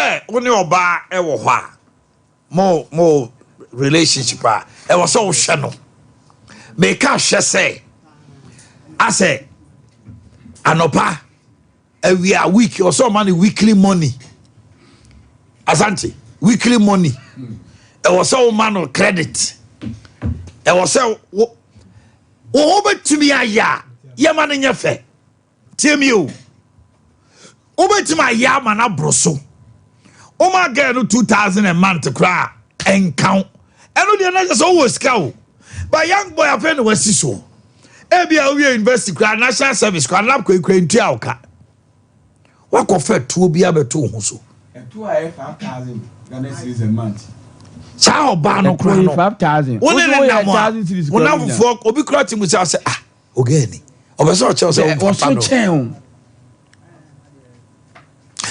say when you oba e wo ho a more relationship a e wo so hwe no me ka hwe say I say anopa we are week or so money weekly money asante weekly money e wo so man credit e wo say wo betumi aya ye man nya fe tie mi o wo betumi aya man abroso o ma get no 2000 a month kra en count eno de na so wo ska o but young boy afen no wasi so ebia we university kra national service kra lab ko ntua oka wako fe tuo bia beto ho so etu a 5000 Ghana cedis a month cha oba no kra no 5000 wona na mo wona fofo obi kra ti mu say ogeni obeso che say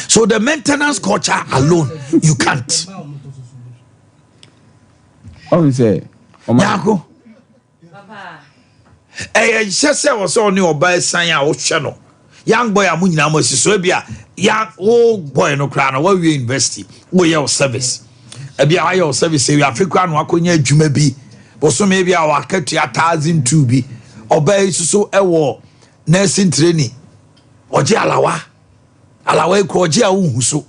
so the maintenance culture alone you can't say Yako papa say was on your by san ya wo hwe no young boy amu nyina mo siso bia ya o boy no kra no we university wo your service e bia wa your service we afrika no akonya adwuma bi bo so me bia wa katu 1002 bi obay suso e wo nursing training oje alawa e ko oje a wo so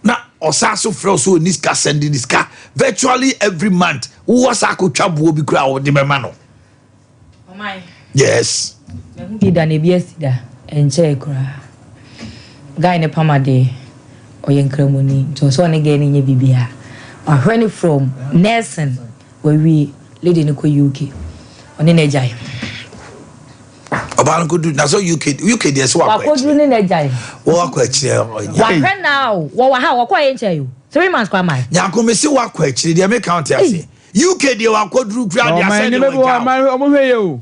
na osaso frɛ so niska sending niska virtually every month wo wasako twabuo bi kra wo de bema no yes me da na bi asida enche kra guy ne pamade oyenkramoni so ne ge ne nya bibia ahwani from nursing where we lady ne ko UK oni na jai oban ko do na so UK dey so wa ko do ne na jai wo akwa akire wa hwe now wo wa ha wo kwa enche you 3 months kwa mai nyanko me si wa kwa akire dey me count ase UK dey wa ko dru kra dey ase dey omo hwe ye o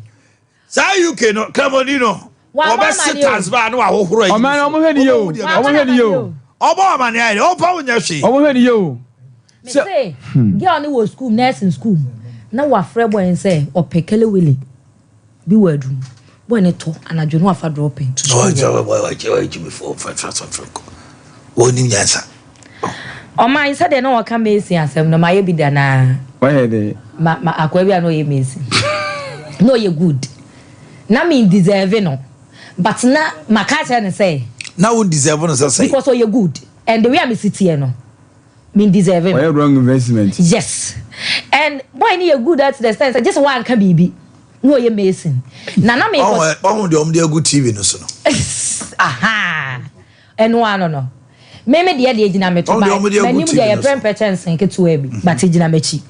sa UK no kramoni no obesi transfer no ahohoro yi omo hwe ni yo obo amane ai opa wonya hwe omo hwe ni yo me say girl ni wo school nursing school na wa frɛ boy en say opekele wele bi wadum boy ne to anadwo no afa dropping to school boy before woni nyansa o man say de no waka mesi asem no maye bi da na why dey ma akwa bi no ye mesi no ye good na me deserve no but na makacha ne say na won deserve no say because you good and the way I sit here no me deserve it. Why wrong investment? Yes. And boy ni you good at the sense just one can be no you amazing. Na me oh de good TV no so no. Aha. And one no. Me de gina me to buy. Many dey prempe chance nke to e bi but gina mechi.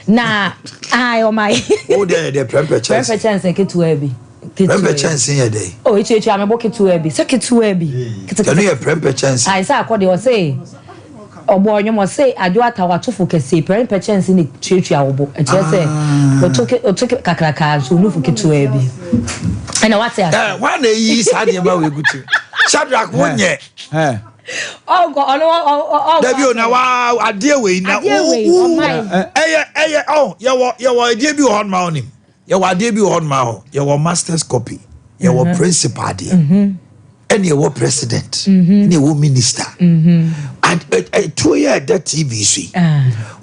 Na ai o my. Oh de prempe chance. Prempe chance nke to e bi. Prempe chance here dey. Oh echi am bo ke to e bi. Se ke to e bi. Can you prempe chance? I say akode o say obo onyo mo say adwo atawatofo kese prempe chance ni tuatua obo e che say otoke kakraka so nufu keto e bi. And what say? Why na yi sade ma we gutu. Shadrack wonye. Oh go on David na wa ade we na oh you ade bi on ma onim. You ade bi on ma ho. You master's copy. You principal there. And you president. And you minister. And 2 year that TV see.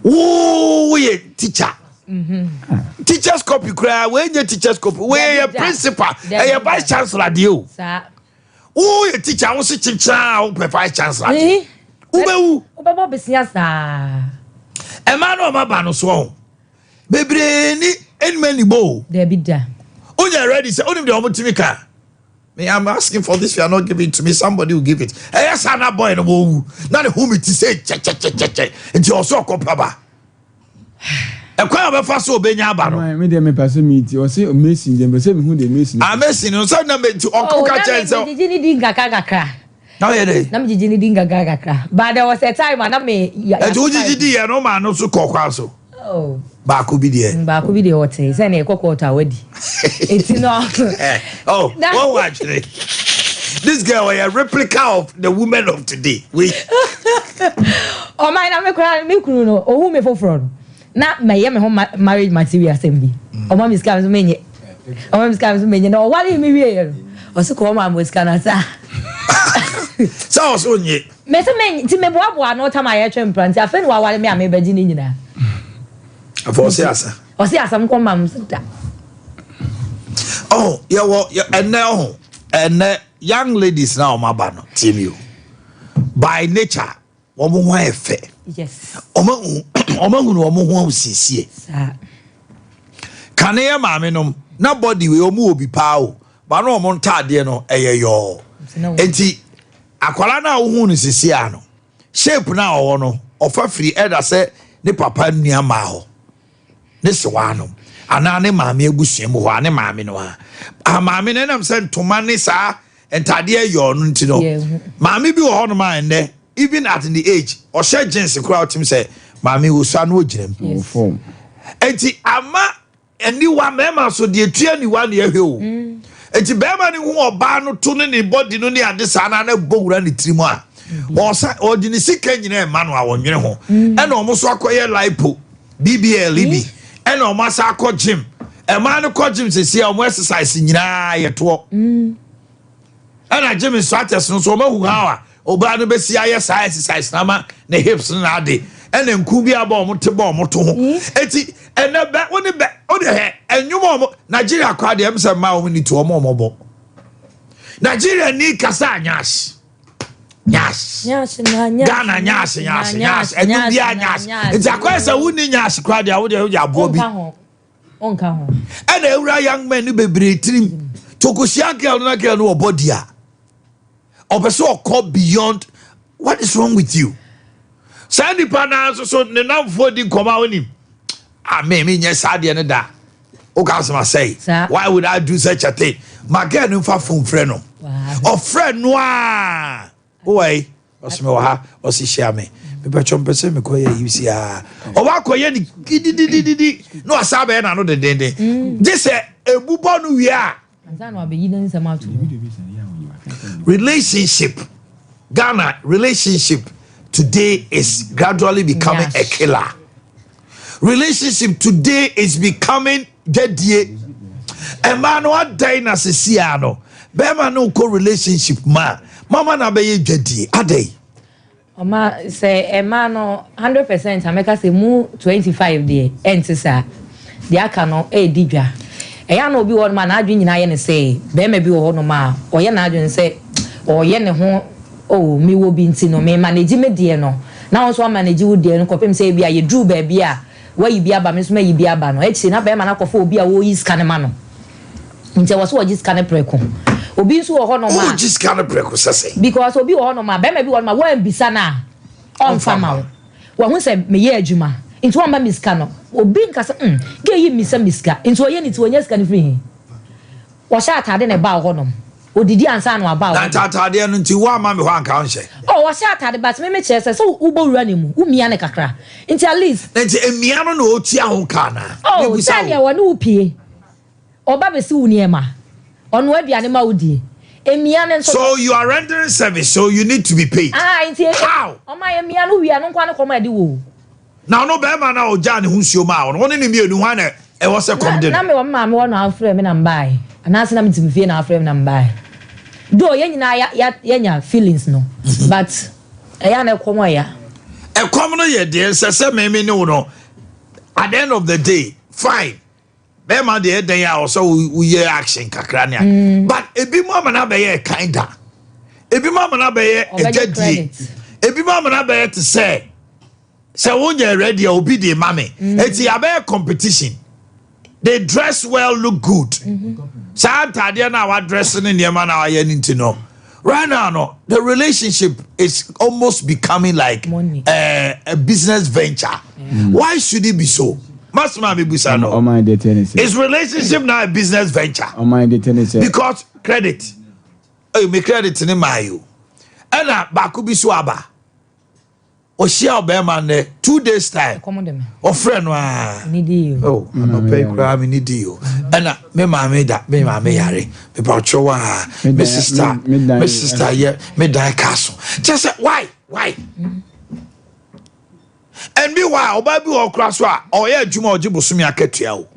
Oh, we teacher. Teachers copy cry. When your teachers copy, where your principal, your vice chancellor deal. Oh, your teacher was a teacher, vice chancellor. Ube business a man of my banner so. Baby, any many bow. There be there. Oh, you're ready. Say, only the Omotimika. Me, I'm asking for this. You are not giving it to me. Somebody will give it. Yes, I'm not boy. Not whom it is say. Check. And you also come, Papa. A quite of a fast so Benya Bano. Me, they may pass me. You say amazing. They say who they miss. I'm missing. You said number to Uncle Catcher. So, did you need Gagakra? No, you did. Nam did you need Gagakra? But there was a time when I may. Who did you no man also call Castle? Oh. Baku be there. Baku be there. What is any cocoa already? It's not. Oh, well, actually, this girl is a replica of the woman of today. We. Oh, my name is Mikruno. Oh, who me for fraud? Not my home marriage material assembly. Oh, mommy's comes to me. Oh, mommy's comes to me. No, what do you mean? Also, call my was Canada. So also nye. Me se me ti me boa no time I twa mpranti afa ni wa wale me amebaji ni nyina. Afo se asa. O se asam ko mam da. Oh, and young ladies now maba no team you. By nature, omo ho efe. Yes. Omo hunu omo ho sisie. Sa. Kane ya maame nom na body we omo obi pa o. Ba no omo ntade no eyeyo. Enti akwala na wo hunu sisie ano. Shape na owo no ofa free elder say ne papa nua ma ho. Ne se wa no. Ana ne maame ebusuam ho ane maame no ha. A maame ne nam se ntoma ne sa entade eyo no nti no. Maame bi wo ho no ma enne even at the age or share jeans crowd him say maame wo sa no oginam. Form. Enti ama anyone mema so de atua ni wa na ehwe o. Enti bema ni hu oba no to ne body no ne ade sa na bowura ne trimu a. Osa odini sika nyina ema no a wonwere ho. E na omo so akoye lipo BBL libi. E na omo asa akọ gym. E ma no kọ gym sesi omo exercise nyina ye to. E na gym so ates no so omo hu ha oba no besi aye exercise na ma ne hips na ade. E na nku bi aba omo te ba omo to ho. Eti ene be woni be o de he enwuma omo Nigeria kwa de em se ma omo ni to omo bo. Nigeria ni kasa nyash. Nyash. Ghana nyash. Enyu bia nyash. Enti akwese woni nyash kwa de wo de abo bi. Onka ho. E na ewura young men ni bebre trim. Tokosia girl na girl no body a. Obeso call beyond. What is wrong with you? Sandy pana so ne namfo di koma onim. Ah me nye sade ne da. O ka so say. Why would I do such a thing? My girl no fa phone friend no. Wow. O friend no ah. Oi, o se me wa ha, o si share me. Me pe chom pese me ko ye yusi ah. O wa ko ye ni di. No asabe na no de. This ebubo no wi a. Relationship. Ghana relationship today is gradually becoming a killer. Relationship today is becoming deadie. A man what day na sesiano. Be man no ko relationship ma. Mama na be ye deadie. Ade. Oma say a man no 100% America say mu 25 there. Enti sa. Dia aka no didwa. Eya no obi wo man adwen nyina ye ne say. Be ma bi wo no ma. Oye na adwen say oye ne ho oh me wo bi nti no me manage me de no. Na won so manage wo de no kopem say bia ye dru ba bia. Wa yi bia ba me so ma yi bia ba no echi na be ma na kofo obi a wo yi scan ma no nti wo so wo ji scan preko obi so wo ho no ma wo ji scan preko sese because obi wo ho no ma be ma bi wo no ma wo ambisa na on fama wo hu se me ye adwuma nti wo ma mi scan no obi nka se ge yi mi se mi scan nti wo ye ni ti wo nya scan free wo sha atade ne ba ho no odidi ansa no aba wo na atade no nti wo ama me ho anka onhye wo sha atade but me chese so wo bowura ne mu wo mia ne kakra nti at least nti emia no na otia ho kana oh tanya wo no upie oba be si wo niema ono aduane ma wodie emia ne so you are rendering service so you need to be paid nti how o ma emia no wia no kwa ne koma de wo na no be ma na o ja ne hunsuo ma wo ne mienu ho na e wo se kom de na me wo ma me wo no afre me na mbai anase na me timfie na afre me na mbai do ye nyina ya nya feelings no but eya na komo ya no ye de se me ne wo no at the end of the day fine be ma de den ya so we ye action kakra ne but ebi mo ma na be ye kinda ebi mo ma na be ye ejadie ebi mo ma na be ye to say won ye ready obi de mame eti abe competition they dress well look good Saturday na wa dressing in the man na aye no right now no the relationship is almost becoming like a business venture why should it be so Masma Bibusa no is relationship now a business venture because credit me credit ni mayo ena baku bi so aba o share obema ne 2 days time o friend wa need you oh no pay kra me need you ena me mama yare me ba chowa me sister yeah me die castle just say why and me why oba bi o kra so a o ye adwuma o gibosumi akatua o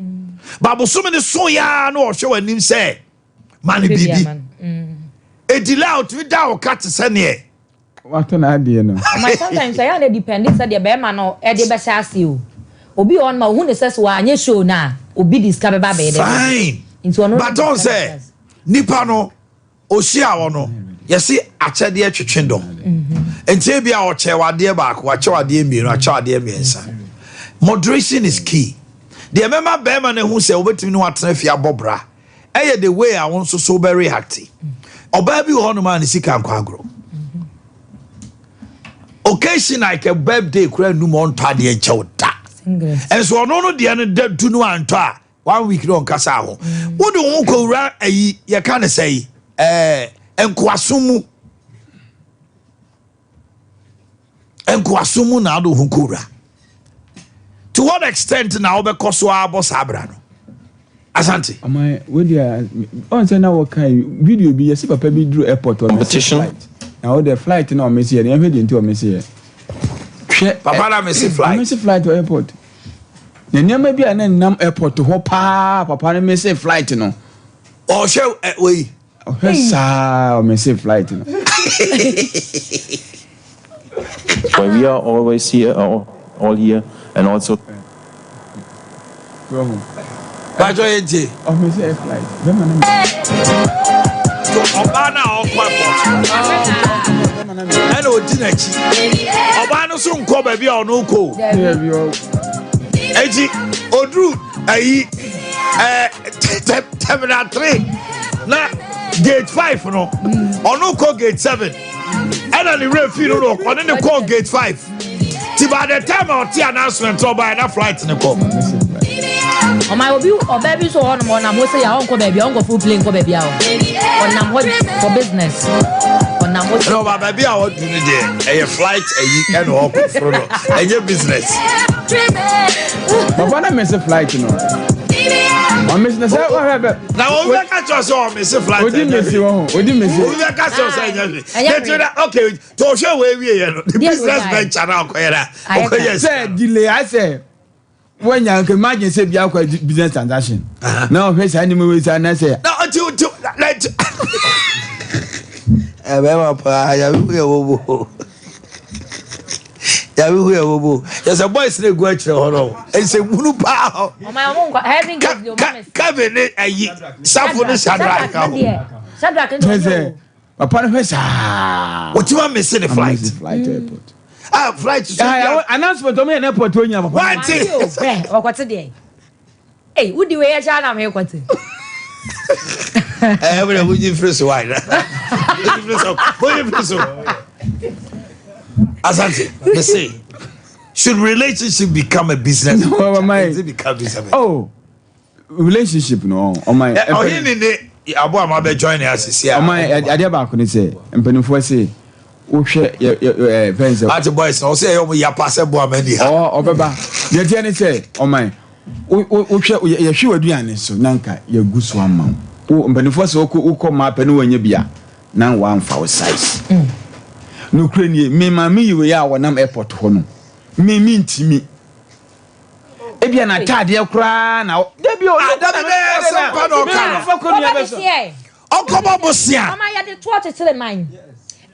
ba bosumi ne so ya na o hwe wanim say man bibi a delay out without cut sene. What an idea, no. My sometimes I am dependent said the bear no Ede Bashasio. Obi on my who says why you show na obi discover baby. Fine. But don't say Nipano Oshia ono. Yesi achade atwetwendom. Enti bia o chewa de back wa chewa de mi no chewa de miensa. Moderation is key. The member bear na hu say obetimi no atena fia bobra. Eye the way I want so very active. Oba bi ho no man sika nkwa occasion like a birthday kura nu mo ntwa de enche da. And so no de no da du no antwa 1 week no nkasa ho. Wo de ho kowura ayi ye ka ne say enkwasumu na ado ho kowura. To what extent na obekọ so abos abra no? Asante. Amai we dia on say na what kind video bi yesi papa bi dru airport on competition. Now the flight na o mesi here, na hwe di nti o mesi here. Papa na mesi flight. Mesi flight to airport. Na nyama bi na nam airport ho pa papa na mesi flight no. O show we. O sa o mesi flight no. But we are always here, all here, and also. Go home. Bajo ente. O mesi flight. Be man na. So obana o passport. Eno dinachi. Obana so nko ba bia ono ko. Eji odru ayi terminal 3 na gate 5 no. Ono ko gate 7. Ena ni refi no ko ne ko gate 5. Ti by the time o ti announcement o by na flight ne ko. O my obi o baby so on mo na mo say ya on ko baby on go full plane ko baby awo. On na mo for business. On na mo no ba baby awo do ni dey. Flight ayi and o ko fro no. Eye business. Papa na mesi flight no. O mesi na say what happen? Na o we ka cho so o mesi flight. Odi mesi wo. Odi mesi. O we ka cho so anya. Okay, to show we ye no. The business venture na okoyera. Okoyera say delay I say when you can imagine say bia kwa business transaction. Now face animal we say na say. No until let Eba pa ya we wo. Ya we wo. Yes a boys dey go akire ho no. E say munu pa ho. O my own having get the woman. Kabe ne ayi. Safo ne Shadrack ho. Shadrack say papa no face ah. What you want me say the flight? Flight airport. Flight to announcement o me na airport o nya papa. One thing. O kwate dey. Hey, who the way ya cha na me kwate? We would you first why. Asante, they say, should relationship become a business? No, my. It become business. Oh, relationship no. On my. Oh, he need Abu Amabe join us here. On my. Ade baako ni say. Mpanimfo say. Wohwe friends. Ate boys, no say you ya pass Abu Amadi. Oh, obeba. Ye tie ni say. On my. Wohwe ye hwe waduane so nanka ye gusu ama. Wo mpanimfo say wo ma pa ne wanya bia. Nan wa amfa wo size. No krenie me mama yiwe ya wonam airport ho no. Me ntimi. Ebia na tade kura na debi o Sompa no kan. Okobo bosia. Mama ya de to atetele man.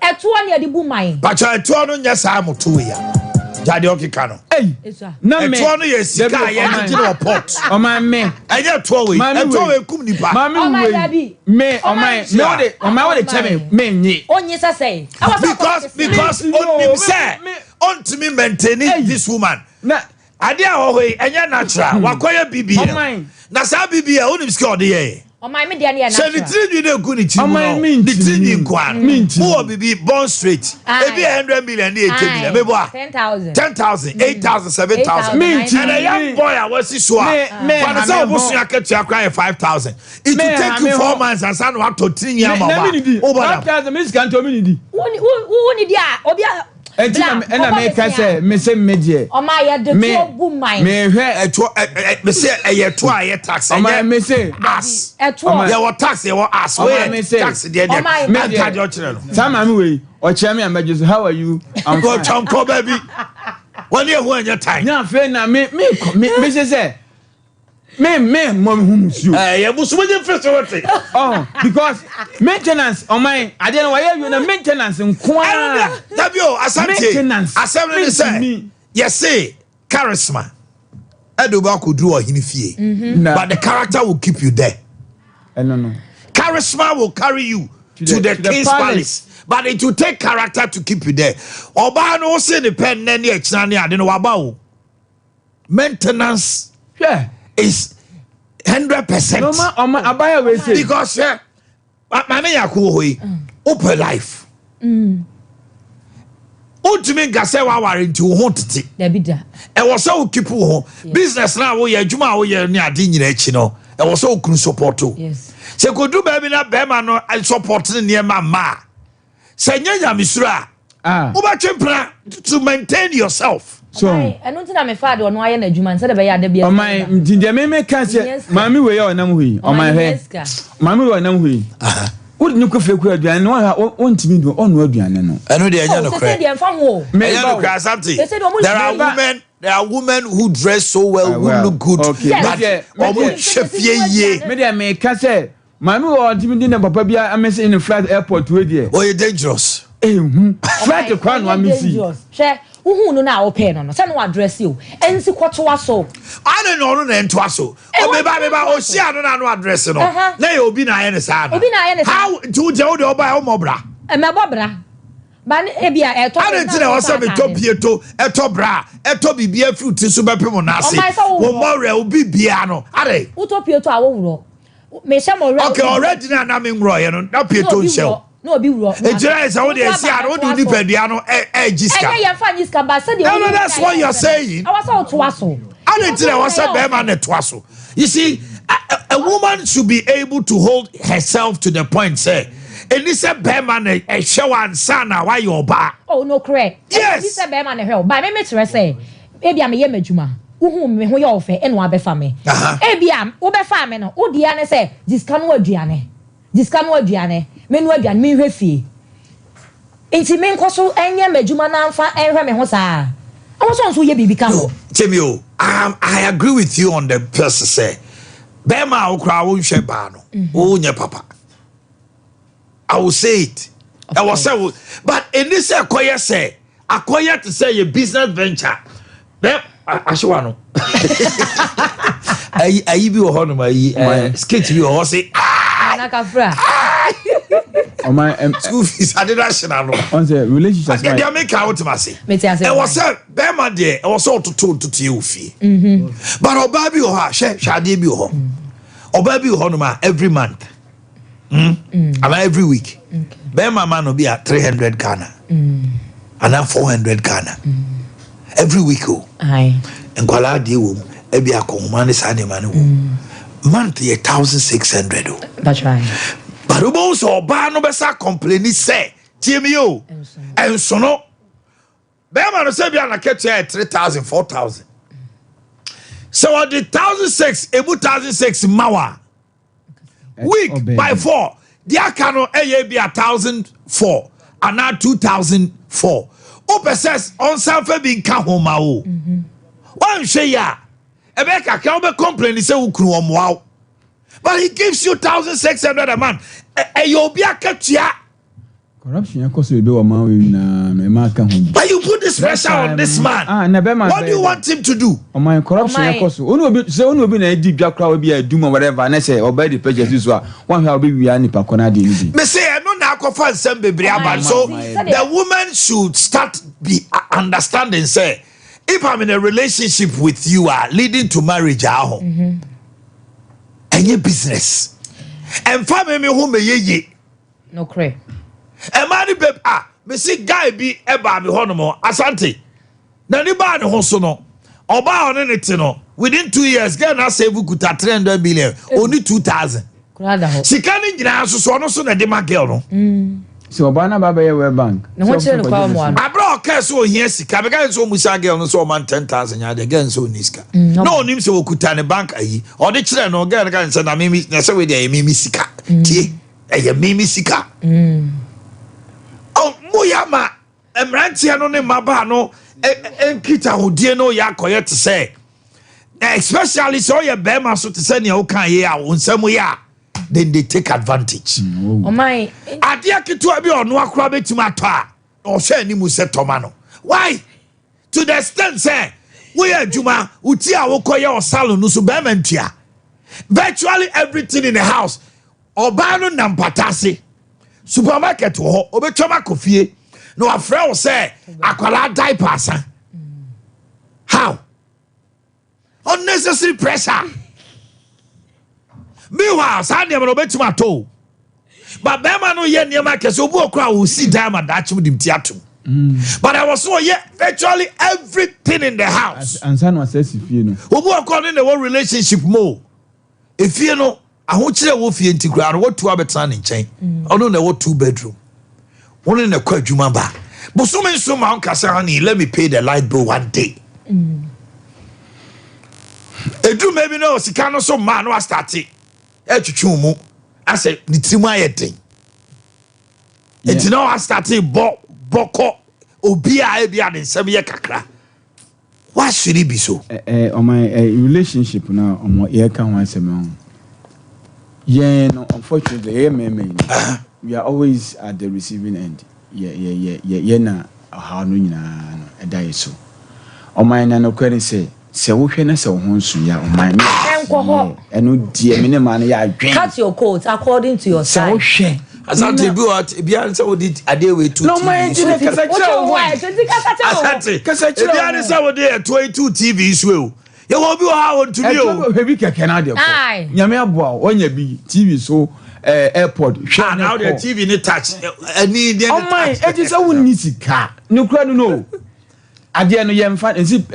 Eto na ya de bu man. Bacha eto no nya sa moto ya. Jade okika no. Na me. Eto no ye sika ye nti no pot. O man me. Enye to we. Eto we kum nipa. Mama we. Me o man me wo de cheme me nyi. Onye say. Because on say on to me maintain this woman. Na ade ahohoi enye natural. Wakoya bibia. Na sa bibia onim ski ode ye. O my me dia na natural. Se ni tiri ni egu ni chimu no. Ni tiri ni kwan. Who bibi born straight. Ebi 100 million ni 80 million. Mebo a 10,000, 8,000, 7,000. And a young boy I was so. For the same person I kept you crying 5,000. It will take you 4 months and son what to 3 years mama. Over 5,000 miss can to me di. Who ni dia? Obia ena me ka say me say medie o ma ya de to bu man me hwe me say e to aye tax o ma me say as to ya what tax ya what as we tax there me charge o kire no sama me we o kire me amaje so how are you I'm go chonko baby when you hu anya time na fe na me say Me mom who musu. You must win first. Oh, because maintenance on my I don't know why you na maintenance in kwa. Dabio asante. Assembly say. Yes say charisma. Edoba could do or hinifie. But the character will keep you there. No. Charisma will carry you to the king's palace. But it will take character to keep you there. Oba no say the pen nani echnani ade no waba. Maintenance is 100%. No ma abaya we say because mama yaku hoi open life. Ultimate gase wa ware nti wo hontete. Da bi da. E wo so wo keep wo business na wo ye adwuma wo ye ni ade nyina echi no. E wo so wo kunu support o. Yes. Se kodu ba bi na be ma no support ni niema ma. Se nyanya misura. Wo ba twempra to maintain yourself. So I don't think I'm a father or no I na adwuma nse da be ya da bia. O my ndinde me ka se mami we ya onam hui. O my he. Mami we onam hui. What you could feel aduane no ha ontimi do onu aduane no eno de anya no kra say dey mfa ho me no kra something there are women who dress so well who look good but chefie ye me dey me ka say mami wo ontimi din papa bia amese in flight airport we dey oh you dangerous flight kwa no amesi she uhu no na wo pay no say no address you ensi kwoto aso I don't know no ento aso o me ba o si ano na no address no na ye obi na ye ne sa obi na ye ne sa how to je o de oba o mobra e me bobra ba e bia e to I don't think o say me to pieto e to bra e to bibia fruit so be pem na ase wo more obi bia no are wo to pieto a wo wuro me se mo okay already na me nwro ye no na pieto nshel no obi wuro ejira is how they see and what do you pedua no jiska enye ye fa jiska ba say no that's what you're saying I was to aso I don't think I was a bear man to aso you see a woman should be able to hold herself to the point say and this a bear man a show and sana why you ba oh no correct yes this a bear man hell by me tire say e bia me ye madwuma uhu me ho ye ofe e no abefa me e bia wo befa me no wo dia ne say jiska no aduane me no aduane me hwe fie enti me nkoso enye madwuma na amfa enhwe me ho saa awoso nso ye bibi ka ho Timio I agree with you on the person say bema okra wo nhwe ba no wo nye papa I will say it I will say but in this akoye say akoye to say your business venture be aswa no ayi bi wo ho no ayi skate bi wo say na kafra o my school fees additional no on the relationship I dey make out to say e was say be ma dey e was so to you fee but oba bi wo ha hwade bi wo ho oba bi wo ho no ma every month and every week be ma man no be at 300 Ghana and 400 Ghana every week oh ai enkwala dey wo e bi akoma ne sa ne ma ne wo month 1,600 oh that's right but obo so oba no be sa complain say tiemi yo enso no be ma no say bia na ketia 3,000 4,000 so what the 1,600 ebu 1,600 mawa week by 4 dia kano eye bia 1,004 and now 2,004 o pese on sanfa bi nka homa o wan hwe ya e be kaka o be complain say wo kunu omoa but he gives you 1,600 a month you be akatua corruption yakoso be wo man we na no e ma ka ho but you put this pressure on this man what do you want him to do o my corruption yakoso onu obi na di dwa kra obi aduma whatever na say obedi purchase so a one how obi wi ani pa kona de ni me say no na akofa nsem bebre aban so the woman should start be understanding say if I'm in a relationship with you leading to marriage any business and family me who me ye no cray e mani babe me see guy bi e ba me hono mo asante na ni ba ne ho so no oba on ne te no within 2 years girl na save kuta 300 million only 2,000 kurada ho sika ni nyina so no so na de ma girl no so oba na baba ye we bank no ho chere no kwa mo ano abro ka so hia sika be ka so musa girl no so man 10,000 ya de girl so ni sika no nim se okuta ne bank ayi o de chere no girl ka nse na mimi na se we de mimi sika tie e mimi sika oh moyama emrantie no ne maba no enkita hodie no ya koye te say especially so your bema so to send your can here on some way, then they take advantage. Oh my, Ade Akye Abia no akra betima to a or share ni mu se tomano. Why? To the extent say we are juma uti a wo koye o salon no so bema ntua. Virtually everything in the house. Oba no nampatase. Supermarket wo obetwama kofie. No afra wo say akwala diapers. How? Unnecessary pressure. Meanwhile, Sunday no betima to. But bema no ye niam kese obu okra wo si diamond achim dim tiatum. But I was so virtually everything in the house. And son was says if you know. Obu okra in the one relationship mo. If you know, I want you to wo fie ntikra no what two abetana nchen. Ono na wo 2 bedroom. One in the kwadwuma ba. But so many so ma nkasa honey, let me pay the light bill one day. Edu maybe no sika no so ma no start it. Etwetwe mu. I say ni trimu ayedin. Enti no I start it boko obi a bia den sem ye kakra. Why should it be so? On my relationship now, on what year can once a month. Yeah, no, unfortunately, we are always at the receiving end. Yeah, na how no a die so. On my no query say, so we can say, ya on my and no dear minimum, ya cut your coat according to your size. So as I tell you what, if you answer what did a day with 2 no, my TVs. Because I answer what they 22 TVs will. You won't be how to you. Baby Canada. Yamia Boa, when you be TV so airport. Now the TV in touch. I need oh my, it is a winning car. No crowd, no. At the end of your fan, is it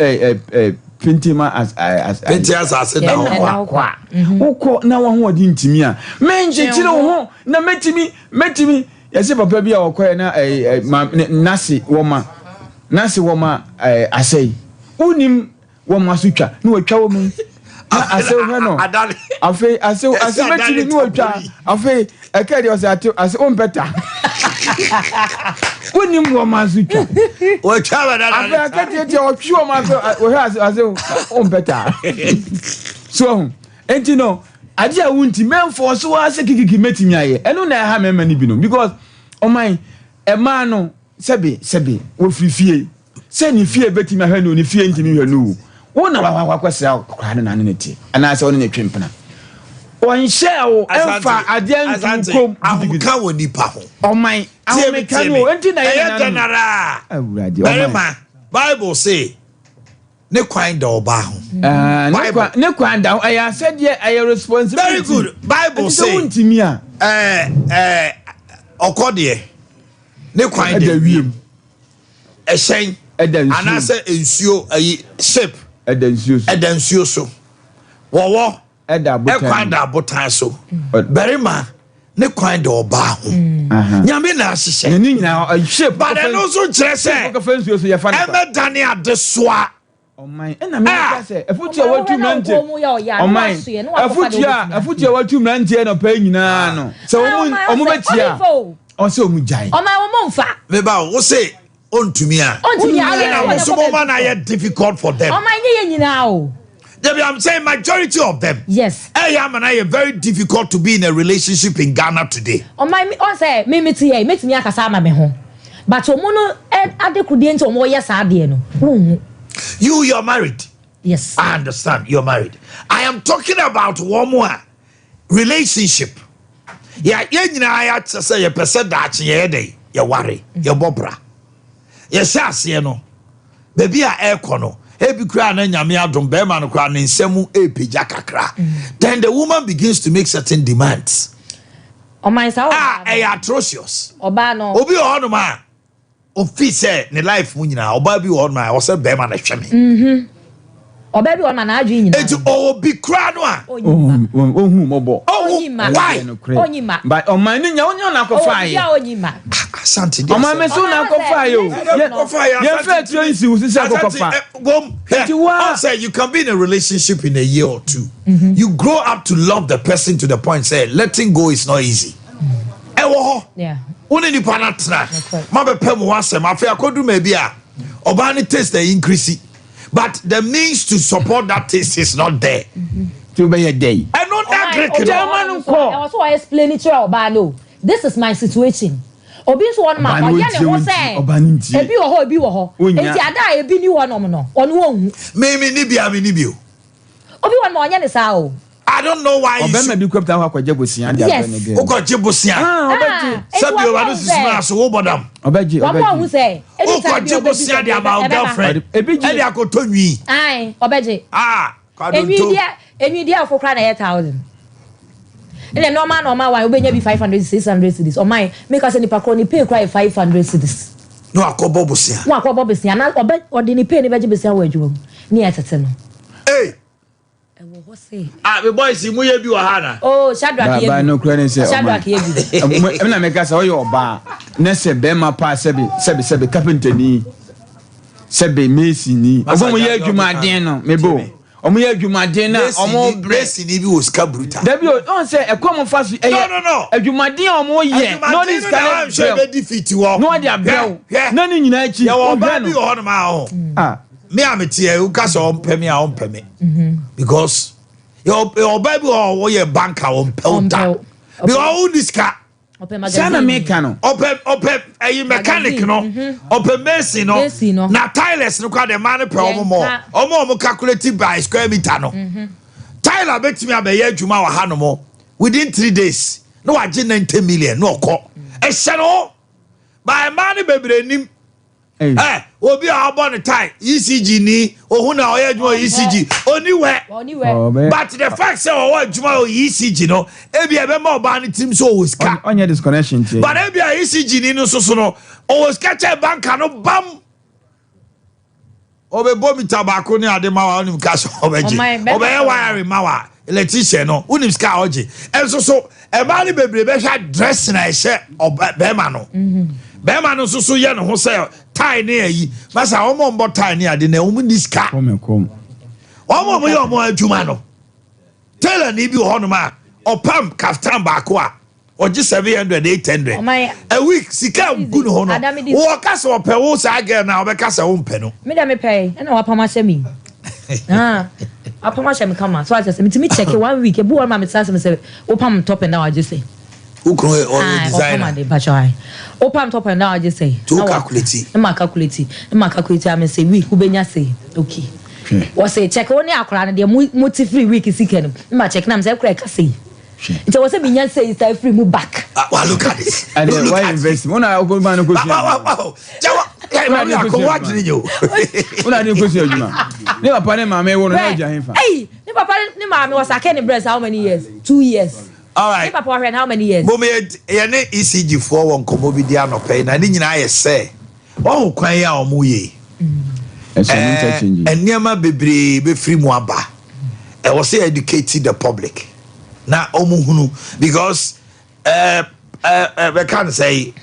Pentima as Pentias as said now. Now one didn't to me. Men, you know, na met me. Yes, Papa be our choir na Nasi woman. Nasi woman, I say, Unim woman sucha, no a chow me. I say, no, I say, met no child. I say, I carry us as own better. Unim woman sucha. What child? I can't your sure as own better. So, and you know, I just want to men for so I say kiki meti me aye. E no na ha me mani bi no because oh my e man no sebe wo fifie. Say ni fie beti me ha no ni fie ntimi hwa no. Wo na wa kwasa kra no na ne ti. Ana say wo ne twempena. On share o emfa adian kom ahuka woni pa ho. Oh my ahumeka no enti na ye general. Awurade. Bible say ne kwan da oba ho. Ne kwan da I said yeah I responsibility. Very good. Bible say okode ne kwan da wiem. Ehyen anase ensuo ayi shape edansuo so. Wowo kwan da botan so. Berima ne kwan da oba ho. Nyame na ahihye. Ne nyina shape but no so kire say e dane adesoa. Oh my, and I mean, say, if you are to Nanti, oh my, if you are to Nanti, no paying no. So, Omubatia, also Mujai. Oh my, Monfa. Beba, what say on to me? So, woman, I had difficult for them. Oh my, now. I'm saying majority of them. Yes. I am and I am very difficult to be in a relationship in Ghana today. Oh my, on say, me akasama me home. But Omono ade kudient omo yes ade no. You're married. Yes. I understand. You're married. I am talking about one more relationship. Yeah, I say a person that you worry, you bobra. Yes, you know. Baby, I air kono. Ebi kra na nyame adom be ma no kra ne nsemu epija kakra. Then the woman begins to make certain demands. Oh my son. Atrocious. Oba no. Obi o no ma. Ofi say ne life mu nyina oba bi o no ma o say be ma na hweme. Oba bi o ma na adwi nyina. Enti obi kra no a. Ohun mobo. Why? Onyima. But on my nya onyo na kofa ye. Onyima. Asante dey. O ma me so na kofa yo. Ye fe tro isi wo sisi kofa. I say you can be in a relationship in a year or two. You grow up to love the person to the point say letting go is not easy. Yeah. Oni ni panatra. Ma be pem ho asem afi akodu ma bia. Oba ni taste dey increase. but the means to support that taste is not there. To be a day. I know that Greek. I was so explaining to you. This is my situation. Obi so one man o ye ne ho say ebi wo ho enti ada ebi ni wo no no ono wo hu me ni bia obi one man o ye ne sa o I don't know why you be kwepta ho akwaje bosia dia be ne ge o ko je bosia obeji sabi o ba sisma so wo bodam obeji wo hu say o ko je bosia dia ba girlfriend ebi e akoto nwi obeji kwadonto enwi dia afokra na 1000 in a normal why obenya be 500 600 cedis or my make us any pakro ni pay cry 500 cedis no akobo bosia na obe odi ni pay ni beje besia wa adwuma ni atete no eh wo ho say me boys mu ye bi wa ha na oh Shadrack ye ba no kura ni say Shadrack ye bi na make us oyo oba na se be ma pa sebe carpenter ni sebe mason ni obo mo ye adwuma den no mebo omo ye adwumaden na omo blessing ni bi wo ska brutal da bi on say e kom faso no adwumaden omo ye no this kind of shebe defeat wo no dia bel na ni nyina achi ya wo ba bi ho no ma ho me ametie u ka so ompemi a ompemi because your ba bi wo ye banker ompelta bi o diska sana mekano open a mechanic no open mason no na tilers no kwa de man pe omo calculate by square meter no Tyler betimi abeya adwuma wa ha no mo within 3 days no waje 90 million no okọ e hye no by man bebre nim obi a abo ne tie ECG ni ohun na oya adwuma ECG oniwe but the fact say o adwuma ECG no ebi ebe ma oba ne tim so o ska onye disconnection tie but ebi a ECG ni no so no o ska che banka no bam obe bomi tabako ni ade ma wa onim cash obeji obe wire ma wa electrician no unim ska oje enso so e ma ni bebre be hwa dress na e hye be ma no be ma no so ye no ho say tie na yi masa omo mbo tie na ade na omu ni ska kom omo ye omo adwuma no tell ni bi ho no ma opam kaftan baako a oje 700 800 a week sika good ho no wo kasa ope wo sa girl na obekasa wo mpe no me da me pay na wa pama shemi apama shemi kama so I just me check 1 week e bu one ma me say wo pam top and now I just say ukro or designer de bachai opam top and now I just say to calculate ma calculate am say week wo benya say okay wo say check oni akora na de multi free week sika no ma check na am say akora ka say it was a minyan say is free move back well look at this and why invest una go man go jawa ya ko watch ni yo una ni ko si adwuma ni papa ni mama e wo no na ja henfa ni papa ni mama was akeni breast how many years 2 years all right ni papa was how many years bo me ye ne ECG for won komo bi dia no pay na ni nyina ye say won kwan ya omo ye eniema bebre be free mu aba e was say educate the public na omuhunu because we can say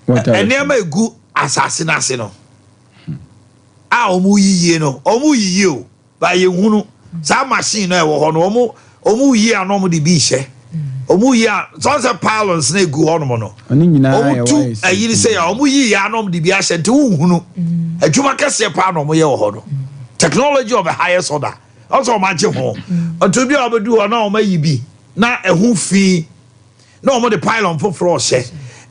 eniema egu asase na se no a omu yiye no omu yiye o ba ye hunu sa machine no e wo ho no omu yiye anom de bi hye omu yiye so say pylons na egu ho no no oni nyina omu tu ayiri say omu yiye anom de bi ahye nte hunu adwuma kase pa anom ye wo ho no technology of the highest order also mache ho onto bi obedu ho na o mayi bi na ehu fi na o mo de pylon foforo hye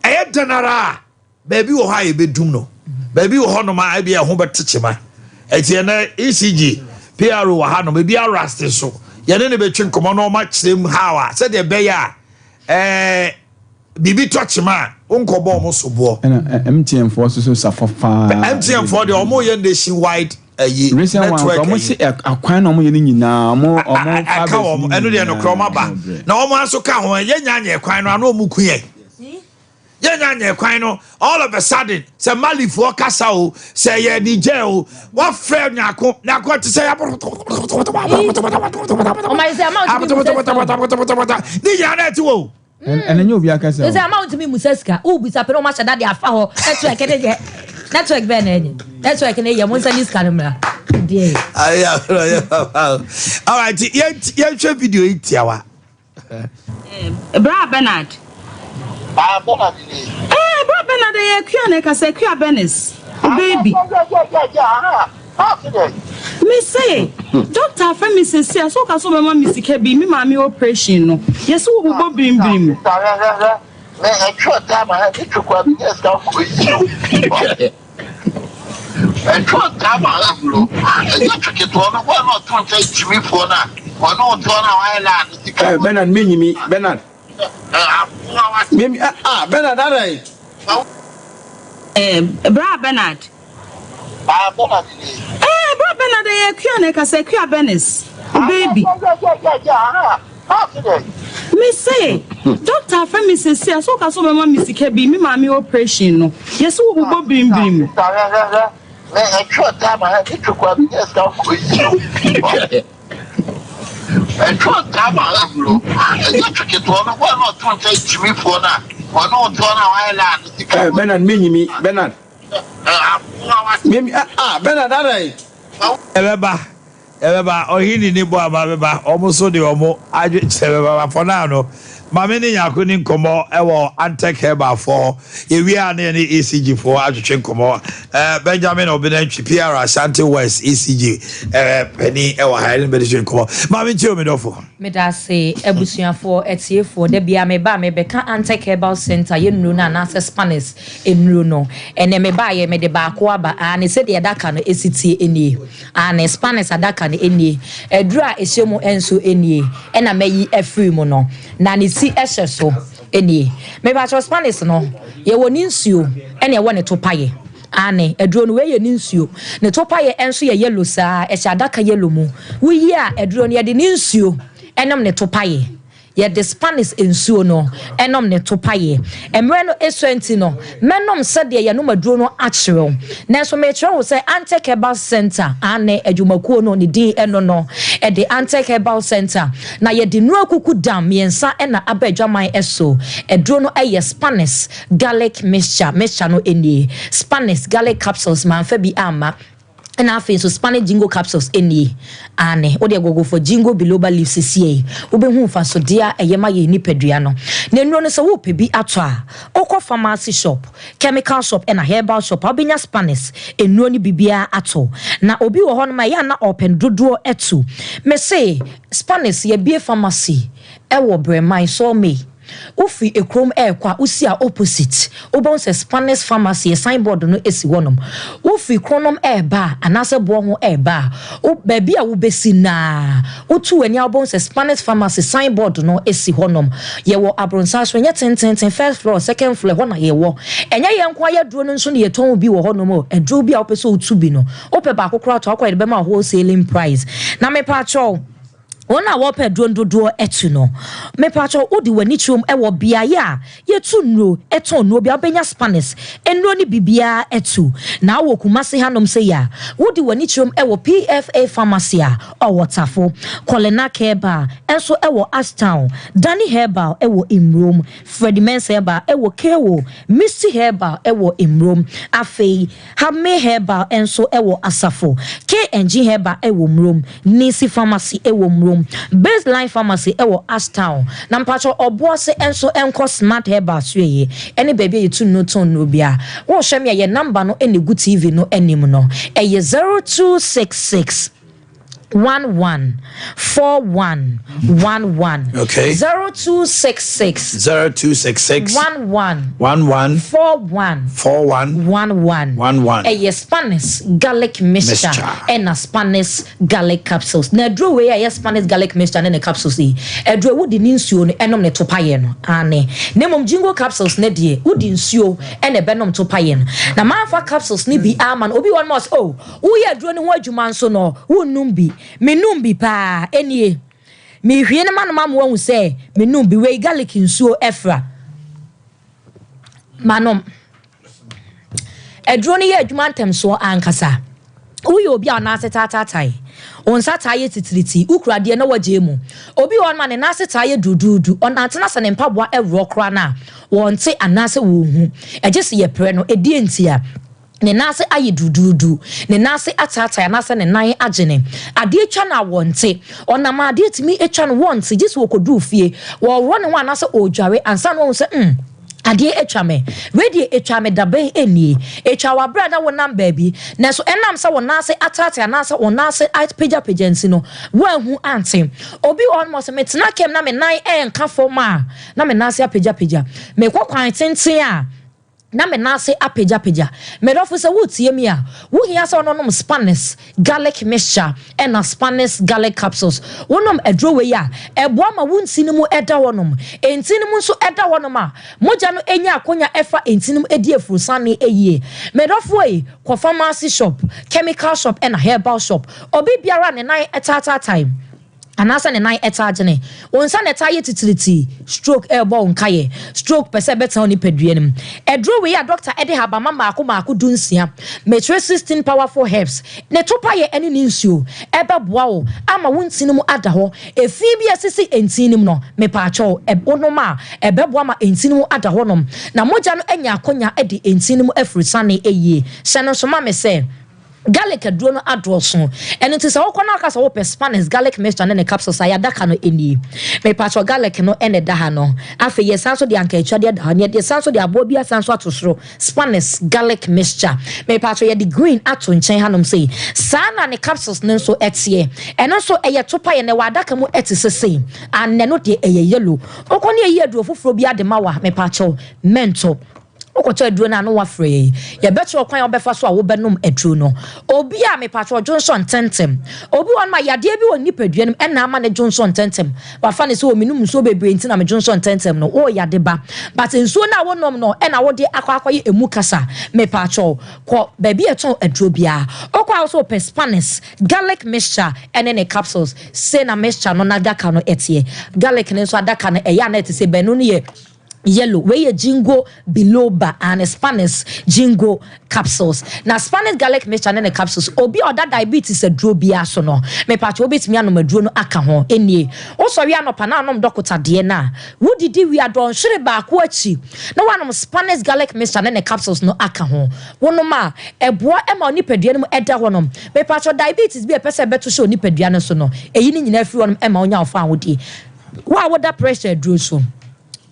eye general baby wo ha e bedum no baby wo ho no ma e bi ehu betechema etie na ECG PRO wo ha no baby arrest so ye ne betwe nkomo no ma kyerem hawa se de be ya bibi touchma onkobo mo sobo na MTN for so safofa MTN for the omo ye nationwide network omo se akwan na omo ye nyina omo ka omo eno de no kroma ba na omo aso ka ho ye nyanya ekwan no ana omu kuye ye nyanya ekwan no all of a sudden se malifo kasa o se ye Niger o wa frame nyako te se ya o my say amount ni ya na ti wo enenyo obi akasa o say amount mi museska o bi sa pe no ma shada de afa ho network de je network be na enye network na ye mo nsa ni scan mra die all right ye share video itiawa bra Bernard bra Bernard ye kua na ka say kua Benis baby Me say, doctor friend me say so ka so be ma Mr. Kebi me ma me operation no. Yes wo bo brim. Me a short time I had to go and yes go quick. And short time I have look. I took it one not 20 me for that. One on island. Bernard me Bernard. Bernard alright. Bra Bernard. Bra Bernard e kuane ka say kua Benis. Baby. Me say, doctor friend me say so ka so be ma Mr. Kebi me ma me operation no. Yes wo bo brim. Me a short time I had to go and yes go quick. And short time I have look. I took it one not 20 me for that. One on island. Bernard me Bernard. Bernard alright. Ebeba ohini ni bo ababa almost so the omo adwe sebeba for now no mama ni yako ni nkomo ewo Antec Herbal for ewia na ni ECG for adwe nkomo Benjamin Obenantwi PR Ashanti West ECG penny ewo high medicine nkomo mama nti o me dofo me da say ebusuafo etiefo de bia me ba me beka Antec Herbal Center ye nuru na na Spanish enuru no ene me ba ye me de ba ko aba ani se de daka no esitie enie ani Spanish adaka no enie edura ehyemu enso enie ena mayi afri mu no na ni si ehye so enie me ba Spanish no ye woni nsuo ene ye woni topaye ane eduro no we ye nsuo ne topaye enso ye yellow saa ehye adaka yellow mu wi a eduro no ye de nsuo enom ne topaye ye the Spanish ensuo no enom ne topaye emre no eswenti no menom sede ye no maduro no achiro na so me chiro say Antec Herbal Center ane adwumakuo no ne din eno no e the Antec Herbal Center na ye de no akuku dam yensa e na abadwaman eso eduro no eye Spanish garlic mixture no eni Spanish garlic capsules man fa bi ama and I feel so Spanish jingo capsules any ane ode gogo for jingo biloba leaves sie obehu fa so dia eyema ye ni pedua no na nro no so wo pe bi ato a okọ pharmacy shop chemical shop and a herbal shop obenya Spanish enro ni bibia ato na obi wo ho no ma ya na open dodo etu me say Spanish ye bie pharmacy e wo breman so me ufi ekrom kwa usi a opposite obon se Spanish pharmacy signboard no esi wonom ufi kronom ba anase bo ho ba o baabi a wo besi na otu ani obon se Spanish pharmacy signboard no esi honom ye wo abronsa so nye tenten first floor second floor ho na ye wo enye ye nkwa ye duro no nso ne ye ton bi wo honom o eduro bi a opeso otu bi no ope ba akokora to akwa de be ma wholesaling price na me pa cho Ona wope dondo etu no me pacho odi wani chum ewo biaye a yetu nro eton no bia benya Spanish enro ni bibia etu na wo kumase hanom se ya wodi wani chum ewo PFA pharmacy a owotafo Colena Herbal enso ewo Ashtown Danny Herbal ewo Imrom Freddy Mens Herbal ewo Kewo Misty Herbal ewo Imrom afei Hame Herbal enso ewo Asafo KNG Herbal ewo Mrom Nisi Pharmacy ewo Mrom Baseline Pharmacy ewo Ashtown na mpacho oboase enso enko Smart Herbal suye ene baby yetu no ton no bia wo hwem ye number no ene Good TV no enim no eye 0266 114111 okay 0266 114111 Spanish garlic mixture and Spanish garlic capsules na dro we Spanish garlic mixture and capsules e dro wo di nsuo no enom ne topaye no ane nemom jingo capsules ne die wo di nsuo ene benom topaye no na manfa capsules ni bi aman obi one must wo ye dro ne ho adwuma nso no wo num bi menum bi pa enie me hwie ne manoma mo hu se menum bi we garlic nsuo efra manom edro ne ye adwuma ntem so ankasa uye obi a na setatatai onsa taye titiriti ukrade na waje mu obi won ma ne na setaye dududu onantena se ne mpaboa ewro kra na wonte anase wo hu ejese ye pre no edi entia ne nase ayi dududu ne nase atata na se ne nan agene ade etwa na wonte onama ade timi etwa no wonte just wo kodu fie wo ro ne ho anase odware ansa no se Ade etwame ready etwame dabe eni etwa wa brada wo nam baabi na so enam sa wona se atata na sa wona se page nsi no wo ahu ante obi almost metena kem na me nan enka foma na me na se page me kwakwan tenten a na me na se apagya me dofo se wotie mi a wo hia se ononom Spanish garlic mixture and Spanish garlic capsules wonom adro we ya ebo ama wontinim eda wonom entinim so eda wonom a moja no enya akonya efa entinim edi afurusane eyie me dofo e ko pharmacy shop chemical shop and herbal shop obi biara ne nan etata time anasa ne nine etagene onsa ne taye titiliti stroke elbow nkaye stroke pese beta oni peduanim edro we ya doctor Ade Habama maako dunsia metre 16 powerful herbs ne topa ye eni nsuo ebe boa wo ama wontinimu ada ho efi bia sisi entinim no me paacho ebonoma ebe boa ma entinim ada ho nom na moja no enya akonya edi entinim afrisane eyie sene so ma me se garlic adro no adroso eno ti se wo kona aka se wo Spanish garlic mixture ne capsules ayadaka no eni me patcho garlic no ene da ha no afa ye sanso de anka etwa de da ne de sanso de abo bia sanso atosoro Spanish garlic mixture me patcho ye the green ato nchen hanom sei sana ne capsules ne so etie eno so eye topa ye ne wadaka mu etisese an ne no de eye yellow okoni eye adro foforo bia de mawa me patcho mento okoto aduro na no wafre ye beto okwan obefa so a wo benum aduro no obi a me patro Johnson tentem obi won ma yade bi won nipaduanum ena ama ne Johnson tentem wafa ne so o minum so bebre nti na me Johnson tentem no o yade ba but nsuo na wonom no ena wo de akwaye emu kasa me patro ko baby eton aduro bia okwa so Spanish garlic mixture ene ne capsules say na mixture no na daka no etie garlic ne so adaka no eya na etise benu ne ye yellow we jingo biloba and Spanish jingo capsules na Spanish garlic mixture and the capsules obi other diabetes aduro bia so no me pa cho obetimi anom aduro no aka ho enie wo so wi anopa na anom dokota de na wo didi wi adon hwere ba ko achi na wanom Spanish garlic mixture and the capsules no aka ho wonom a eboa ema onipadua no eda wonom me pa cho diabetes bi pese beto so onipadua no so no eyi ni nyina afiri wonom ema onya ofa awodi wa woda pressure aduro so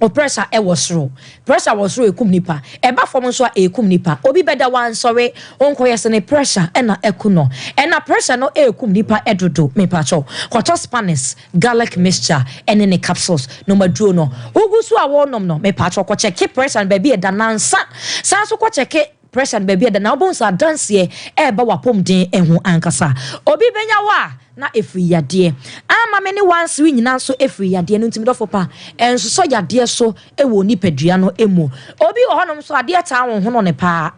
o pressure was through ekum nipa eba form so ekum nipa obi beda wan sorry onko yesene pressure ena ekuno ena pressure no ekum nipa edodo me pacho kwato Spanish garlic mixture ene ne capsules no maduro no ugusu a wonom no me pacho ko check pressure baby e da nansa san so ko check pressure baby da na obonsa dance e eba wapom den ehu ankasa obi benya wa na efri yade ama me ne wansi wi nyina so efri yade no ntimi dofo pa enso so yade so ewo nipadua no emu obi ohonom so ade ta won hono ne pa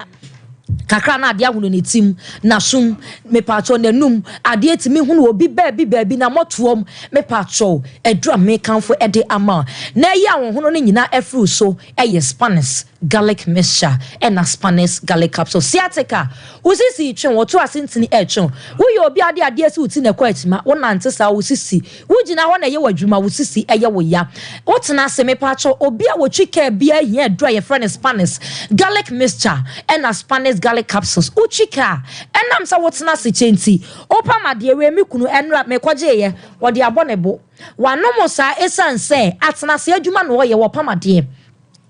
kakra na ade ahunu ne tim na sum me pacho nanum ade timi hunu obi baabi na motoom me pacho edura me kanfo ede ama na ya won hono ne nyina efru so eye Spanish garlic mixture and a Spanish garlic capsule siatica usisi twen woto asentini etwen wo ye obi ade ase uti na kwatima wo nante sa usisi wo gina ho na ye wadwuma usisi eye wo ya wo tena se me pacho obi a wo twika bia hia adura ye friend Spanish garlic mixture and a Spanish garlic capsules uchika enam sa wo tena se chenti opamade we mikunu enra me kwaje ye wo de abonebo wanomo sa esanse atena se adwuma no wo ye wo pamade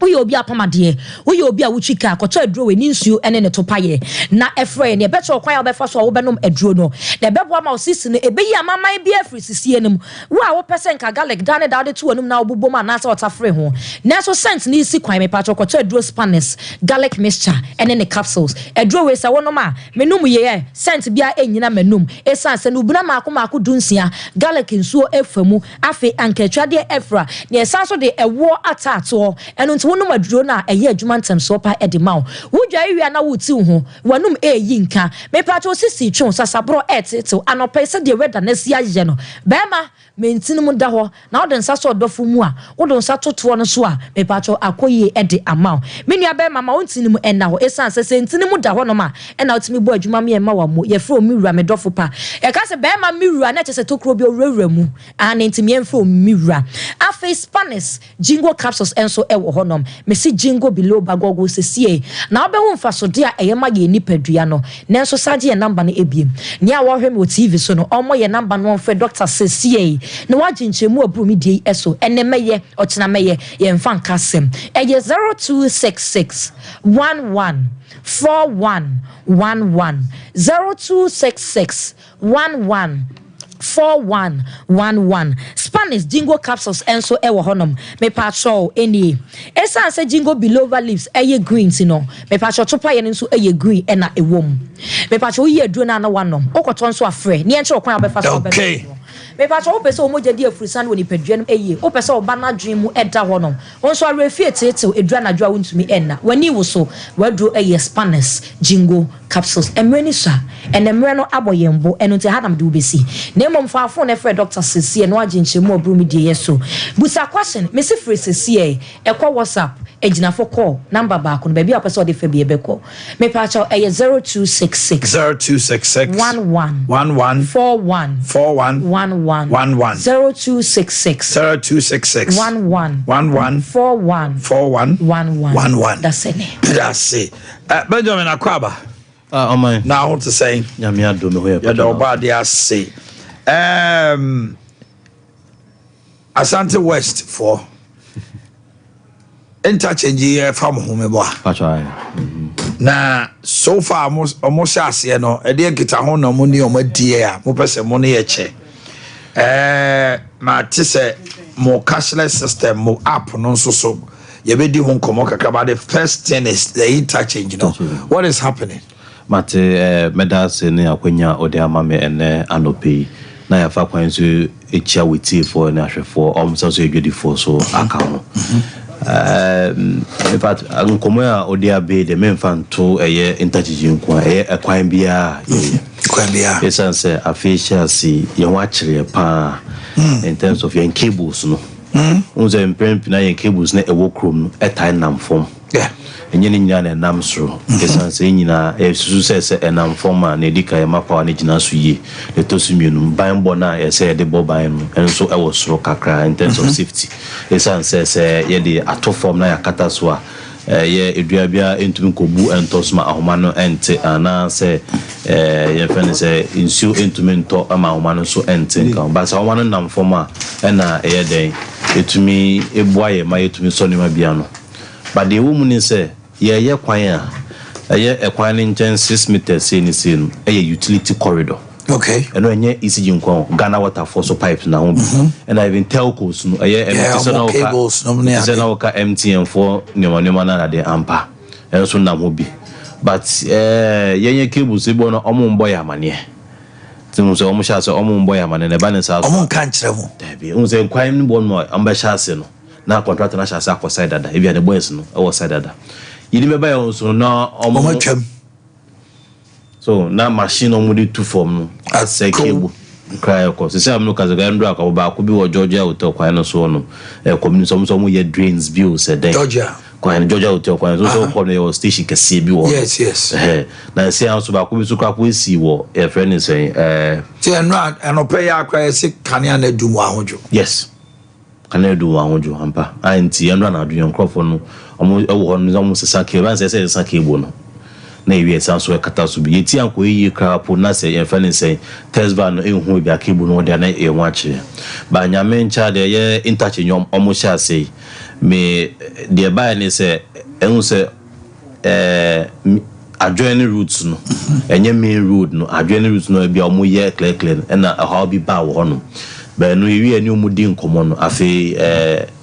uyo obi apamade uyo obi a wuchika akoto aduro we ninsuo ene ne topaye na efre ne beto kwan obefa so wo benom aduro no na bebo ama osisi no ebeyi amaman bi afri sisie nim wo a wo pesen ka garlic dane dade to anum na obubbo ma na sa otafre ho na so scent ni isi kwan me pato akoto aduro Spanish garlic mixture ene ne capsules aduro we sa wonom a menum ye scent bia enyina menum esanse no buna maako dunsia garlic nsuo efamu afi ankatwade efra ne esanso de ewo atato eno wonom aduro na eye adwuma ntem so pa edema wodwa ewia na wuti ho wanum eyi nka me pato sisi twon sasabro eteto anopese de weda na sia ye no bema mentinum da ho na wode nsa so dofo mu a wode nsa toto no so a me pato akoyi ede ama me nua bema ma wontinum ena ho esanse sentinum da ho no ma ena otimi bo adwuma me ema wa mu ye fro mi wura me dofo pa e ka se bema mi wura na chese tokro bi owura mu an ntimi emfo mi wura afa Spanish jingo capsules enso ewo ho honom me si jingo below bagogo sesie na obe hu mfa so de a eye ma ye nipadua no nenso saje ye number no ebiem nia wo hwe me o TV so no omo ye number no fe doctor sesie na waginchemu abru mi die eso ene meye ochina meye ye mfa nkasem eye 0266 11 4111 0266 11 4111 Spanish jingo capsules enso ewo honom me patrol eni esa se jingo below leaves eye green no me patrol topa ye nso eye green ena ewom me patrol ye aduro na wanom okoto nso afre ne enche okwan abefa so okay me patrol opese omoja di afurisan woni padua no eye opese oba na dwen mu eda honom onso arefie tete edura na dwa wontumi enna wani wo so waduro eye Spanish jingo capsules emreni sha enemre no aboyembo eno te hadam de ubesi na mom fa afo na fre doctor sesie no aginchemu obrumi de yeso busa question me se free sesie ekwa WhatsApp ejina for call number back no baby apese ode fe bi ebeko me pa cha 0266 11 41 0266 11 41 that's it Benjamin Akwaba Oh my. now what to say Nyame adom ho ya. ya do ba dia say Asante West for interchange from home boy na so far almost ase no e de kita ho no mo ni o madie a mo pese mo ne ye che ma tise mo cashless system mo app no so ye be di ho komo kakaba. The first thing is the interchange, you know. What is happening? Mate medase ne akwanya ode amame ene anope na ya fa kwan so echia witi for na hwefo omso so edwedifo so aka ho in fact ankomo ya ode abe de memfanto eye interchange nko eye ekwan bia esanse afisha si ye wa kire pa in terms of your cables no unze imprint na your cables na ewo krom no etai nam form enye ni nyina na nam soro esanse nyina esusu sese enam form na edika ye mapa na gina so ye le tosu mienu ban bo na ye se de bo ban no enso ewo soro kakra in terms of safety esanse se ye de ato form na yakata so a ye edua bia entumi kobu entosma ahoma no ente ana se ye fene se insu entumi nto ama ahoma no so ente kan ba sa ahoma no nam form a na ye den etumi ebuaye ma etumi so ne ma bia no but the woman is say ye kwan a ye ekwan nchen 6 meters say ni say no utility corridor. Okay. And when ye easy nkwan Ghana water for so pipes na ho and I even telcos no cables no ka MTN for nyoma na de ampa and so na ho bi but ye cables e bo no omo mbo ya mane timu so omo sha so omo mbo ya mane ne ba ne sa omo kan kire ho dabi un say kwan ni bo no amba sha se no na contract na sha sa for side dada e bia the boys no e was side dada yidi me ba ya so na omo twam so na machine omudi two form no as cable cry of course say am no kaza gandro aka ba ko bi wo Georgia hotel kwan no so no community so mo ye drains bill say dey Georgia hotel kwan so ko no station kase bi wo yes na say am so ba ko bi so kwa ko si wo e friend say say no pay akwa say kania na du mu ahojo yes kana du ahojo ampa anti andro na du yonkofo no omo e wo no omo sesa cable ban say sesa cable no na ewie sanso ekata so bi eti anko yi krapo na se ye fani se tesba no ehun bi akebu no de na e wache ba nyame ncha de ye interchange omo sha se me de ba ni se ehun se adjoining routes no enye main road no adjoining routes no bi omo ye clear na how bi ba wo no ba no ewie ani omo di nkomo no afi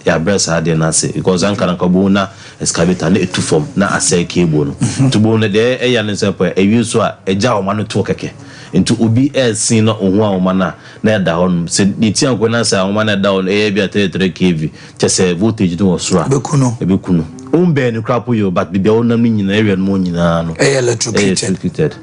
ya bresa de na se because anka na kabo na excavator na etu form na asai cable no tubo na de eya ne se pa ewie so a eja o ma no to keke into obi sin no ohu a o ma na da hon se eti anko na sa o ma na da on e bia 33 kV chese voltage no osura ebekuno umbe ni krapo yo but bibia o nam nyina area no nyina no electrocuted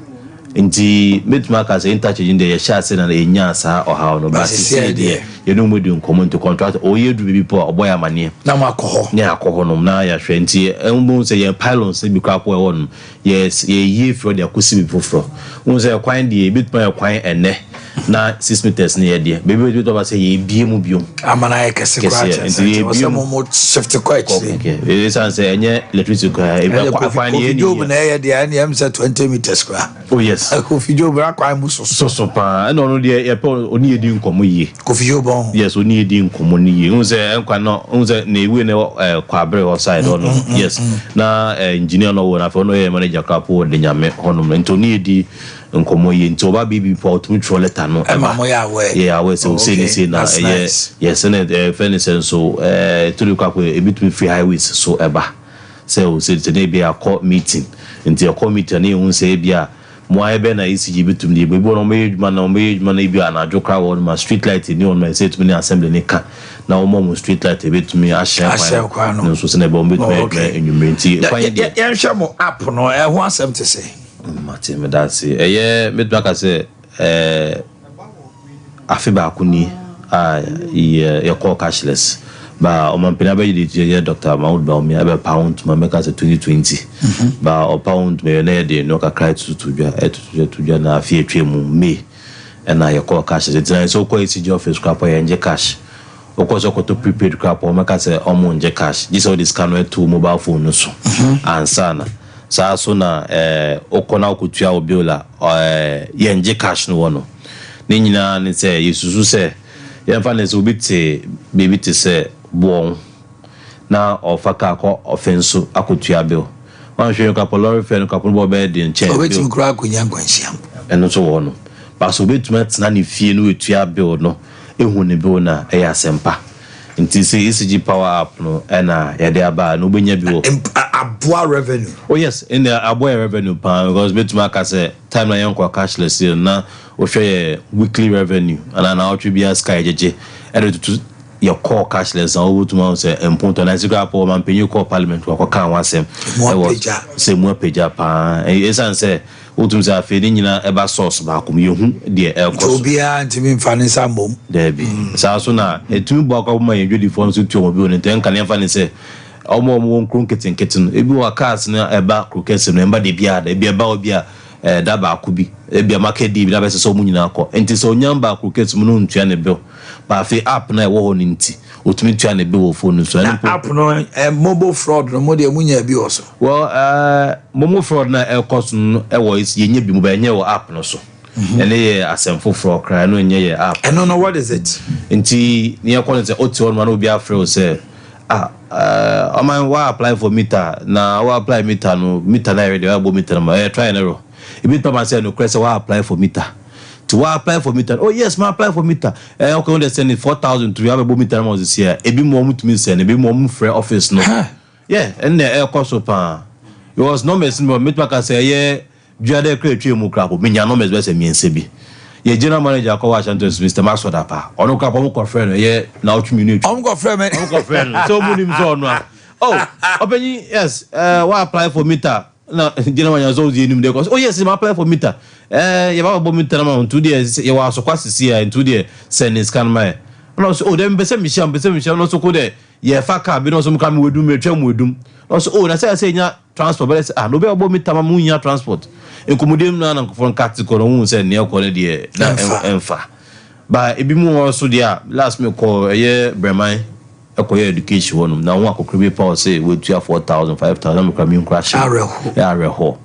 inti metmaka se interchange de ye sha se na enya sa o ha no but se de ye no mu di nkomo to contract o ye du bibi po oboy amane na makoho ne akoho no na ya hwe nti embu se ye pylons bi kwapo e won yes ye ye fro de akosi bi foforo un se kwan de bitma ye kwan ene na 6 meters near there baby we to say ye biemu biom amana ye kese kwa cha mo shift kwa chi okay it sounds enye electricity kwa e kwa ni job na ye there na am say 20 meters kwa yes Kofi job akwa mu so pa no there ye pe oni edi nkomo yi Kofi job yes oni edi nkomo ni yi unse enkwa no unse na ewe ne kwa abre outside no yes na engineer no wo na fe no ye manager kapo de nyame honom ntoni edi nkomo yi nti oba bibi po to throw letter no ema mo ya we yeah we so say na yes and furniture so to look up a bit free highways so eba so today be a court meeting nti a court meeting na ehun say bia mo ebe na ECG bitum di ebe no management na bia na adwokra won ma street light ni on ma say to me assembly ni ka na o mo street light ebetumi ahye kwa no so se na ebe o betumi enyumenti kwa ye hwe mo app no e ho asem te say Martin me that say metwa ka say afi ba kuni ye call cashless ba o man pina be di Dr. Mahmoud ba o mi abe pound ma make us 2020 ba o pound me na de no ka cry to na afi etwemu me na ye call cashless it so call ECG office crap ye nje cash o ko so ko to prepaid crap o make us o mo nje cash this all this scan to mobile phone no so ansana saa so na okona okutua obiola ye nje cash no wono ni nyina ni se yesusu se ye fa na se obiti baby te se bon na ofaka ko offenso akotua bill wan hwe ka polori fe no ka polbo be de nche obeti kura akunya nkwanhia eno so wono ba so betuma tena ni fie no etua bill no ehu ne bill na asempa nti se ECG power app no na ye de aba no benya bi wo aboa revenue oh yes in the aboa revenue because betuma ka say time na yanko cashless na o hwe weekly revenue and na outri bia sky jeje to your call cashless and over to say important na siga po man penyu call parliament ko kan wasem say mo peja pa esan say otum say afedi nyina eba source ba kom yehu de elko obia ntimi mfane sa mom debi sa so na etumi bo akwa ma yedwedi fon so tuo mo bi on ten kan yefane say omo nkron keten ebi wa cars na eba krokese no emba de bia da ebi eba obi a da ba akubi ebi market di bi da be so mu nyina akọ enti so nyamba krokese mu no ntua ne bill ba fe app na e wo ni nti otumi tua ne bill wo phone so app no mobile fraud no mo de munya bi oso well mobile fraud na e cost no e wo yenye bi mu ba enye wo app no so ene ye asemfo fraud kra no enye ye app and no what is it enti ne yakọ say oti on man obi afre o say man wa apply for meter na wa apply meter no meter na ready wa bo meter ma try na ro e bit papa say no crest wa apply for meter to wa apply for meter oh yes ma apply for meter okay we send 4,000 to have bo meter ma this year e bi mo mutumi send e bi mo free office no yeah and the cost pa it was no mess no meter ka say yeah duade create mu crap me nya no mess be say mi ense bi ye general manager ko wa chantos Mr. Maxwell pa ono ka po mo ko friend ye na otumi ni on go friend so munim so no oh openyi yes wa apply for meter na general manager so ye nim de ko oh yes ma apply for meter ye ba bo meter ma on to dey ye wa so kwasisi ya into dey send scan my no so oh dem be say mi sham no so ko dey ye fa ka bi no so mo ka mi wedum me twa mo wedum no so oh na say nya transport but say no be bo meter ma mu nya transport enkomodem na nkofon katikoro hu se ne ekole de na enfa ba ebi mu so dia last me call ye breman ekoye education wonum na hu akokribe pa say we tua 4,000 5,000 me kwami crash areho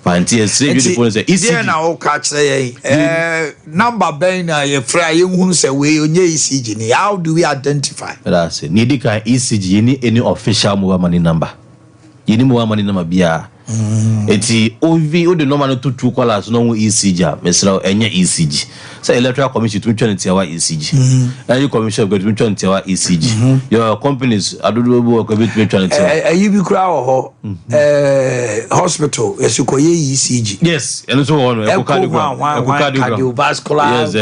fanti say beautiful say ECG na o catch say number ben na ye fra ye hu say we onye ECG ni how do we identify that say ni dika ECG ni any official mobile money number yini mobile money number bia eti ovi o de normal to true callers no ECG mesra enye ECG say electoral commission to 20 hour ECG and you commission go to 20 hour ECG your companies adodo bo ko bit 20 you be kra ho hospital esikoye ECG yes and so on cardiovascular yes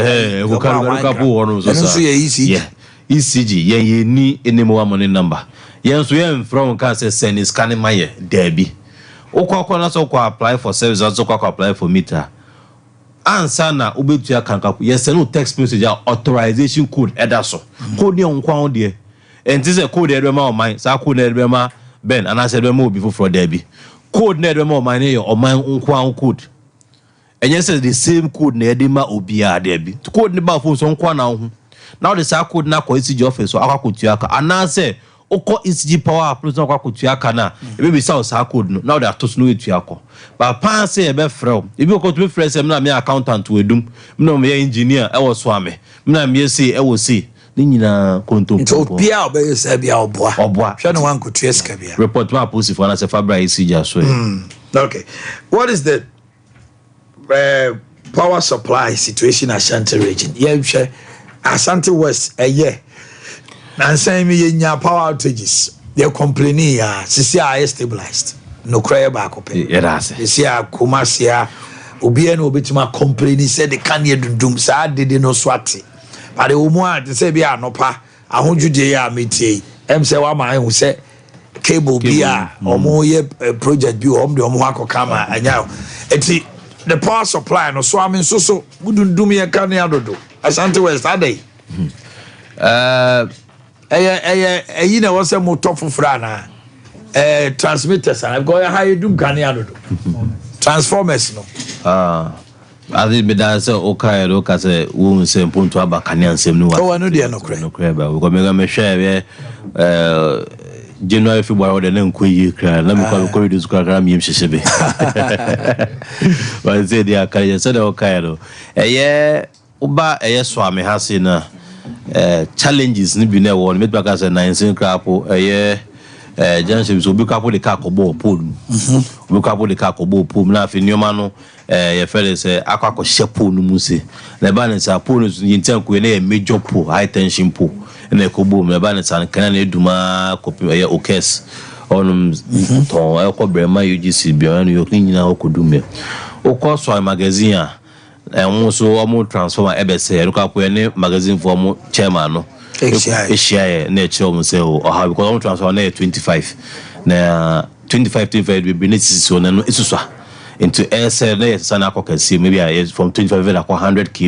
cardiovascular po on so so ECG ECG ye ni enemo money number yen so yen from can say send scan my debi okwa na so kwa apply for service also kwa apply for meter answer na obetua kankapu yes no text message authorization code edaso code yon kwa de enti say code e ma o man sa code e ma ben ana say be ma obi for debi code na e ma o man e o man nkwa code and yes the same code na edema obia there bi code ne ba phone so nkwa na ho now the sa code na ko ECG office so akwakotuaka ana say oko ECG power plus na akwakotuaka na e be sa sa code no now they are to no etuako ba pan say e be frɛ e bi ko to be frɛ say na me accountant wedum me me engineer e wo so ame me na me say e wo say ni nyina konto so bia obey say bia oboa hwe no wan kotu eska bia report ma post for na say Fabra ECG aso okay what is the power supply situation at Ashanti region? Yeah, Ashanti West a year. And saying me nya power outages. They're complaining sisi are stabilized. No cry back up. Yeah, sisi are Kumasia obi en obetuma complaining said they can hear dum sa did no swati. But the woman to say be no pa ahonjude ya metie. Em say wa man hu say cable bia omo ye project bi om de omo akokama anya. Eti the power supply no so amen so gudundum ye kan ya dodo Ashanti West adai you know what's a motor fufra na transmitters and go high dum kan ya dodo transformers no adi me da say okay do ka say wo say ponto aba kan ya nsem no wa oh no dey no kre ba we go me hwe January February de na nkoyi kra na me ko reduce kra me hyehyebe wa say dia ka say de okay do uba so ame ha say na challenges ni bi na wo me ba ka say 19 krapo junction so bi kapo de ka kobo polu bi kapo de ka kobo polu na afi nioma no ye fele say akwa shepo no mu se na ba na sa polu yintan ko na major pole high tension pole na kobo me ba na san kana na eduma kopi okes onum ton ko brema UGC bi anu yo nyina okodume okoso magazine a so omo transformer ebese ruka ko ne magazine for omo chairman no Asia na eche say o ha because omo transformer na 25 na 25 we be necessary so na no isusa into air cell na sana akokasi maybe from 25 to 100 kg